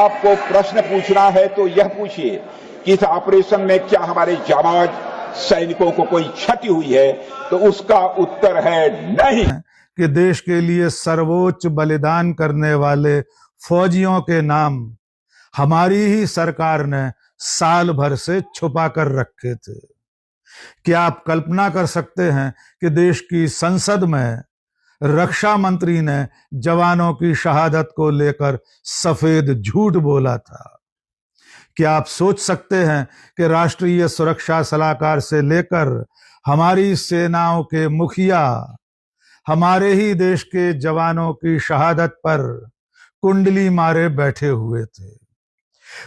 आपको प्रश्न पूछना है तो यह पूछिए कि इस ऑपरेशन में क्या हमारे जाबाज सैनिकों को कोई क्षति हुई है, तो उसका उत्तर है नहीं। कि देश के लिए सर्वोच्च बलिदान करने वाले फौजियों के नाम हमारी ही सरकार ने साल भर से छुपा कर रखे थे। क्या आप कल्पना कर सकते हैं कि देश की संसद में रक्षा मंत्री ने जवानों की शहादत को लेकर सफेद झूठ बोला था? क्या आप सोच सकते हैं कि राष्ट्रीय सुरक्षा सलाहकार से लेकर हमारी सेनाओं के मुखिया हमारे ही देश के जवानों की शहादत पर कुंडली मारे बैठे हुए थे?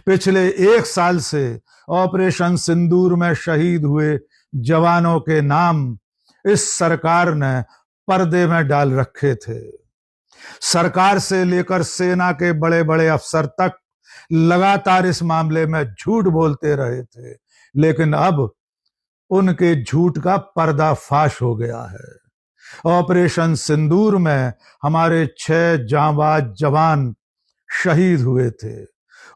पिछले 1 साल से ऑपरेशन सिंदूर में शहीद हुए जवानों के नाम इस सरकार ने पर्दे में डाल रखे थे। सरकार से लेकर सेना के बड़े बड़े अफसर तक लगातार इस मामले में झूठ बोलते रहे थे, लेकिन अब उनके झूठ का पर्दाफाश हो गया है। ऑपरेशन सिंदूर में हमारे 6 जांबाज जवान शहीद हुए थे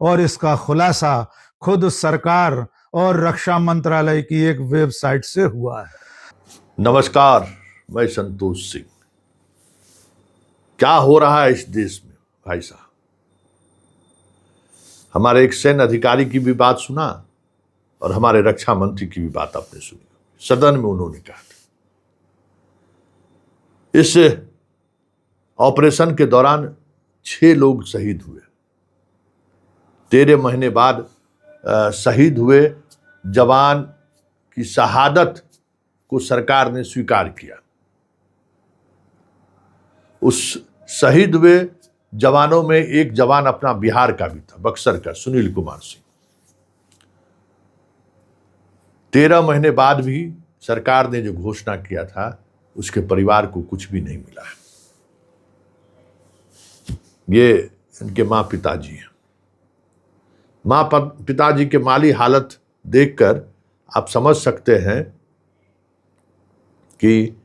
और इसका खुलासा खुद सरकार और रक्षा मंत्रालय की एक वेबसाइट से हुआ है। नमस्कार, मैं संतोष सिंह। क्या हो रहा है इस देश में भाई साहब? हमारे एक सैन्य अधिकारी की भी बात सुना और हमारे रक्षा मंत्री की भी बात आपने सुनी। सदन में उन्होंने कहा था इस ऑपरेशन के दौरान 6 लोग शहीद हुए। 13 महीने बाद शहीद हुए जवान की शहादत को सरकार ने स्वीकार किया। उस शहीद हुए जवानों में एक जवान अपना बिहार का भी था, बक्सर का, सुनील कुमार सिंह। 13 महीने बाद भी सरकार ने जो घोषणा किया था उसके परिवार को कुछ भी नहीं मिला है। ये इनके माँ पिताजी हैं। माँ पिताजी के माली हालत देखकर आप समझ सकते हैं कि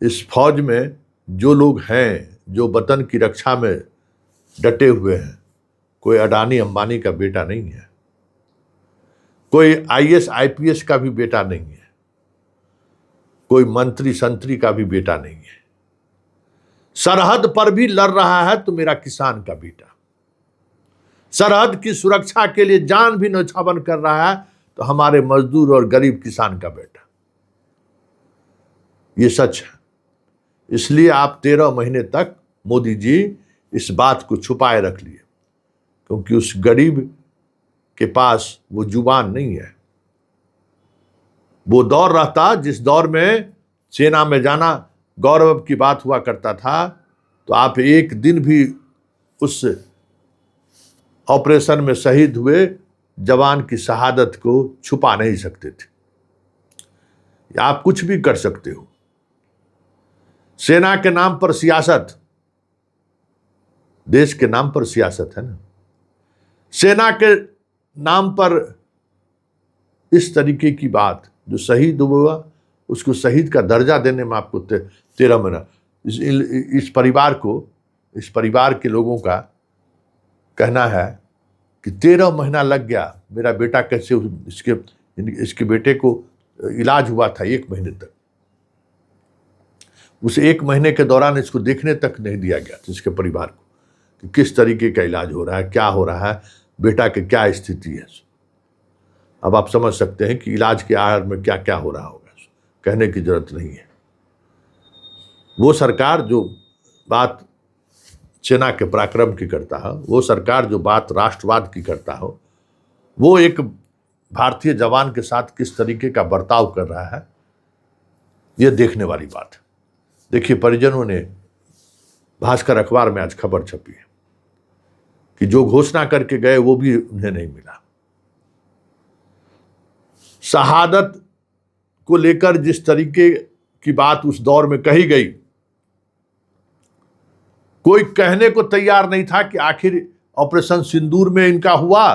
इस फौज में जो लोग हैं, जो वतन की रक्षा में डटे हुए हैं, कोई अडानी अंबानी का बेटा नहीं है, कोई आईएएस आईपीएस का भी बेटा नहीं है, कोई मंत्री संतरी का भी बेटा नहीं है। सरहद पर भी लड़ रहा है तो मेरा किसान का बेटा, सरहद की सुरक्षा के लिए जान भी न्यौछावर कर रहा है तो हमारे मजदूर और गरीब किसान का बेटा। ये सच है। इसलिए आप 13 महीने तक मोदी जी इस बात को छुपाए रख लिए, क्योंकि उस गरीब के पास वो जुबान नहीं है। वो दौर रहता जिस दौर में सेना में जाना गौरव की बात हुआ करता था, तो आप एक दिन भी उस ऑपरेशन में शहीद हुए जवान की शहादत को छुपा नहीं सकते थे। आप कुछ भी कर सकते हो। सेना के नाम पर सियासत, देश के नाम पर सियासत है ना। सेना के नाम पर इस तरीके की बात, जो शहीद हुआ उसको शहीद का दर्जा देने में आपको 13 महीना, इस परिवार के लोगों का कहना है कि 13 महीना लग गया, मेरा बेटा कैसे, इसके बेटे को इलाज हुआ था 1 महीने तक, उस 1 महीने के दौरान इसको देखने तक नहीं दिया गया था इसके परिवार को कि किस तरीके का इलाज हो रहा है, क्या हो रहा है, बेटा की क्या स्थिति है। अब आप समझ सकते हैं कि इलाज के आड़ में क्या क्या हो रहा होगा, कहने की जरूरत नहीं है। वो सरकार जो बात सेना के पराक्रम की करता हो, वो सरकार जो बात राष्ट्रवाद की करता हो, वो एक भारतीय जवान के साथ किस तरीके का बर्ताव कर रहा है, ये देखने वाली बात है। देखिए, परिजनों ने भास्कर अखबार में आज खबर छपी है कि जो घोषणा करके गए वो भी उन्हें नहीं मिला। शहादत को लेकर जिस तरीके की बात उस दौर में कही गई, कोई कहने को तैयार नहीं था कि आखिर ऑपरेशन सिंदूर में इनका हुआ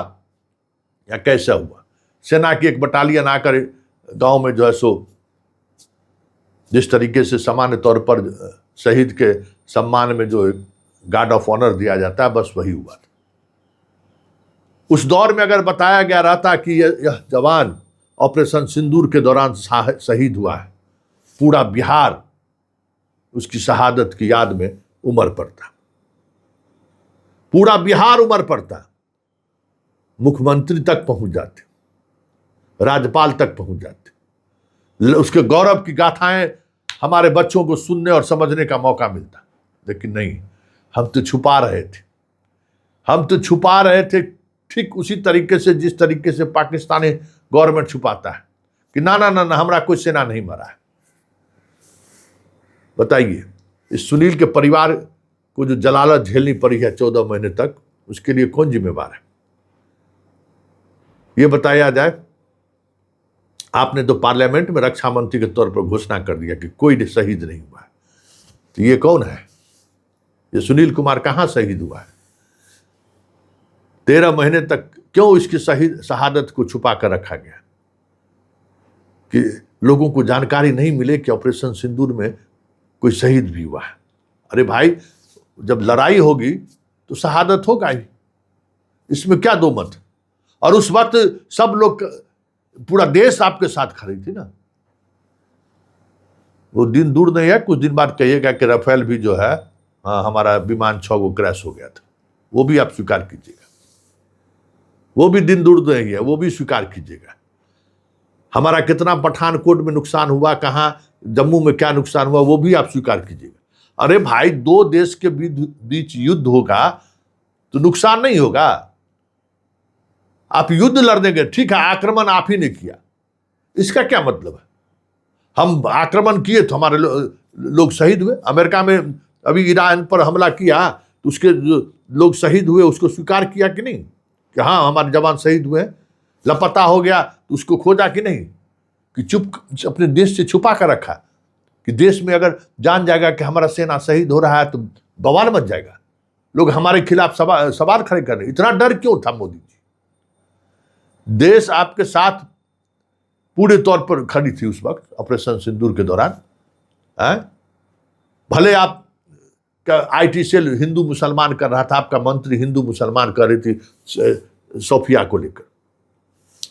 या कैसा हुआ। सेना की एक बटालियन आकर गांव में जो है सो जिस तरीके से सामान्य तौर पर शहीद के सम्मान में जो गार्ड ऑफ ऑनर दिया जाता है, बस वही हुआ था। उस दौर में अगर बताया गया रहता कि यह जवान ऑपरेशन सिंदूर के दौरान शहीद हुआ है, पूरा बिहार उसकी शहादत की याद में उमड़ पड़ता, पूरा बिहार उमड़ पड़ता, मुख्यमंत्री तक पहुंच जाते, राज्यपाल तक पहुंच जाते, उसके गौरव की गाथाएं हमारे बच्चों को सुनने और समझने का मौका मिलता। लेकिन नहीं, हम तो छुपा रहे थे, हम तो छुपा रहे थे ठीक उसी तरीके से जिस तरीके से पाकिस्तानी गवर्नमेंट छुपाता है कि ना ना ना ना हमारा कोई सेना नहीं मरा है। बताइए, इस सुनील के परिवार को जो जलालत झेलनी पड़ी है 14 महीने तक, उसके लिए कौन जिम्मेवार है? यह बताया जाए। आपने तो पार्लियामेंट में रक्षा मंत्री के तौर पर घोषणा कर दिया कि कोई शहीद नहीं हुआ है, तो ये कौन है? ये सुनील कुमार कहां शहीद हुआ है? 13 महीने तक क्यों इसकी शहादत को छुपा कर रखा गया कि लोगों को जानकारी नहीं मिले कि ऑपरेशन सिंदूर में कोई शहीद भी हुआ है? अरे भाई, जब लड़ाई होगी तो शहादत होगा ही, इसमें क्या दो मत। और उस वक्त सब लोग, पूरा देश आपके साथ खड़ी थी ना। वो दिन दूर नहीं है, कुछ दिन बाद कहिएगा कि राफेल भी जो है, हाँ, हमारा विमान 6 को क्रैश हो गया था, वो भी आप स्वीकार कीजिएगा। वो भी दिन दूर नहीं है, वो भी स्वीकार कीजिएगा। हमारा कितना पठानकोट में नुकसान हुआ, कहां जम्मू में क्या नुकसान हुआ, वो भी आप स्वीकार कीजिएगा। अरे भाई, 2 देश के बीच युद्ध होगा तो नुकसान नहीं होगा? आप युद्ध लड़ने गए, ठीक है, आक्रमण आप ही ने किया, इसका क्या मतलब है? हम आक्रमण किए तो हमारे लोग शहीद हुए। अमेरिका में अभी ईरान पर हमला किया तो उसके जो लोग शहीद हुए उसको स्वीकार किया कि नहीं कि हाँ हमारे जवान शहीद हुए? लापता हो गया तो उसको खोजा कि नहीं? कि चुप अपने देश से छुपा कर रखा कि देश में अगर जान जाएगा कि हमारा सेना शहीद हो रहा है तो बवाल मच जाएगा, लोग हमारे खिलाफ सवाल खड़े कर रहे। इतना डर क्यों था मोदी जी? देश आपके साथ पूरे तौर पर खड़ी थी उस वक्त ऑपरेशन सिंदूर के दौरान। भले आप का आईटी सेल हिंदू मुसलमान कर रहा था, आपका मंत्री हिंदू मुसलमान कर रही थी सोफिया को लेकर,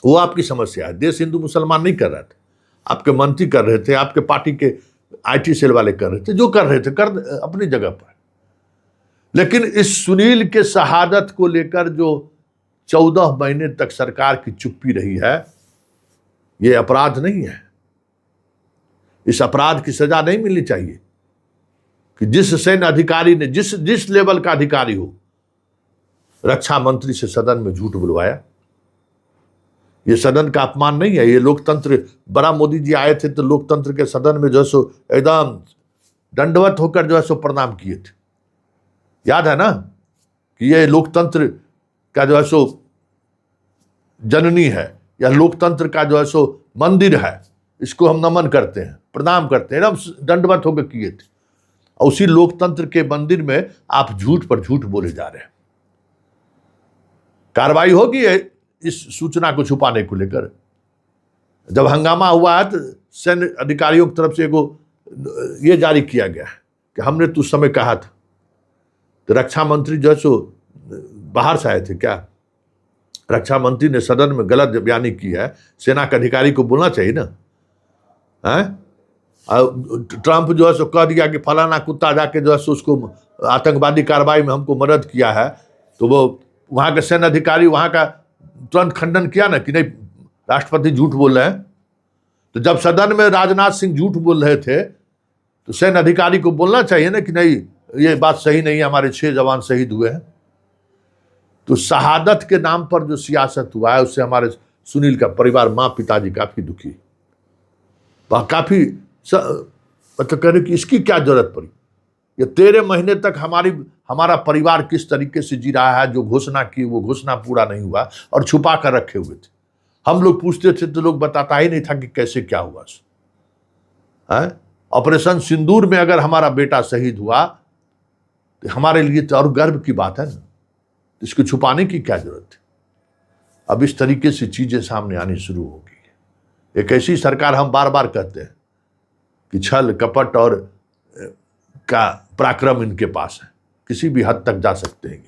वो आपकी समस्या है। देश हिंदू मुसलमान नहीं कर रहा था, आपके मंत्री कर रहे थे, आपके पार्टी के आईटी सेल वाले कर रहे थे, जो कर रहे थे कर अपनी जगह पर। लेकिन इस सुनील के शहादत को लेकर जो 14 महीने तक सरकार की चुप्पी रही है, यह अपराध नहीं है। इस अपराध की सजा नहीं मिलनी चाहिए कि जिस सैन्य अधिकारी ने, जिस लेवल का अधिकारी हो, रक्षा मंत्री से सदन में झूठ बुलवाया। यह सदन का अपमान नहीं है, ये लोकतंत्र। बड़ा मोदी जी आए थे तो लोकतंत्र के सदन में जो है सो एकदम दंडवत होकर जो है सो प्रणाम किए थे। याद है ना कि ये लोकतंत्र का जो है सो जननी है, या लोकतंत्र का जो है सो मंदिर है, इसको हम नमन करते हैं, प्रणाम करते हैं, एकदम दंडवत होकर किए थे। और उसी लोकतंत्र के मंदिर में आप झूठ पर झूठ बोले जा रहे हैं। कार्रवाई होगी इस सूचना को छुपाने को लेकर। जब हंगामा हुआ है तो सैन्य अधिकारियों की तरफ से ये जारी किया गया है कि हमने तो उस समय कहा था। तो रक्षा मंत्री जो है सो बाहर से आए थे क्या? रक्षा मंत्री ने सदन में गलत बयानी की है, सेना के अधिकारी को बोलना चाहिए ना। ट्रंप जो है सो कह दिया कि फलाना कुत्ता जाके जो है सो उसको आतंकवादी कार्रवाई में हमको मदद किया है, तो वो वहां के सैन्य अधिकारी वहां का तुरंत खंडन किया ना कि नहीं, राष्ट्रपति झूठ बोल रहे हैं। तो जब सदन में राजनाथ सिंह झूठ बोल रहे थे तो सैन्य अधिकारी को बोलना चाहिए ना कि नहीं, ये बात सही नहीं है, हमारे 6 जवान शहीद हुए हैं। तो शहादत के नाम पर जो सियासत हुआ है उससे हमारे सुनील का परिवार, माँ पिताजी काफी दुखी, काफी मतलब कह रहे कि इसकी क्या जरूरत पड़ी। ये 13 महीने तक हमारा परिवार किस तरीके से जी रहा है, जो घोषणा की वो घोषणा पूरा नहीं हुआ और छुपा कर रखे हुए थे। हम लोग पूछते थे तो लोग बताता ही नहीं था कि कैसे क्या हुआ। ऑपरेशन सिंदूर में अगर हमारा बेटा शहीद हुआ तो हमारे लिए तो और गर्व की बात है ना, इसको छुपाने की क्या जरूरत है। अब इस तरीके से चीजें सामने आनी शुरू हो गई है। एक ऐसी सरकार, हम बार बार कहते हैं कि छल कपट और का पराक्रम इनके पास है, किसी भी हद तक जा सकते हैं।